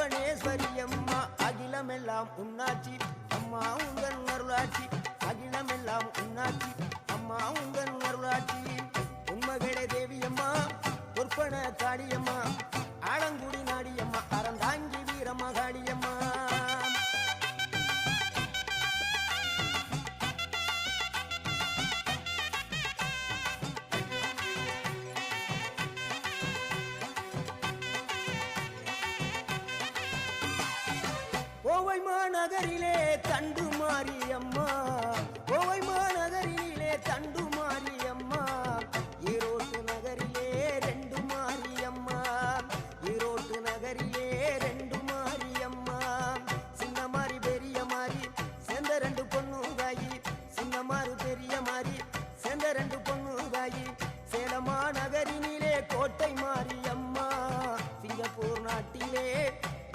புவனேஸ்வரி அம்மா அகிலமெல்லாம் உன்னாட்சி அம்மா உங்கள் அருளாட்சி அகிலமெல்லாம் உன்னாட்சி அம்மா உங்கள் அருளாட்சி உண்மகளே தேவியம்மா பொற்பன காளியம்மா ஆலங்குடி நாடியம்மா அறந்தாங்கி வீரம்மா காளியம்மா கோவை மாநகரிலே தண்டு மாரியம்மா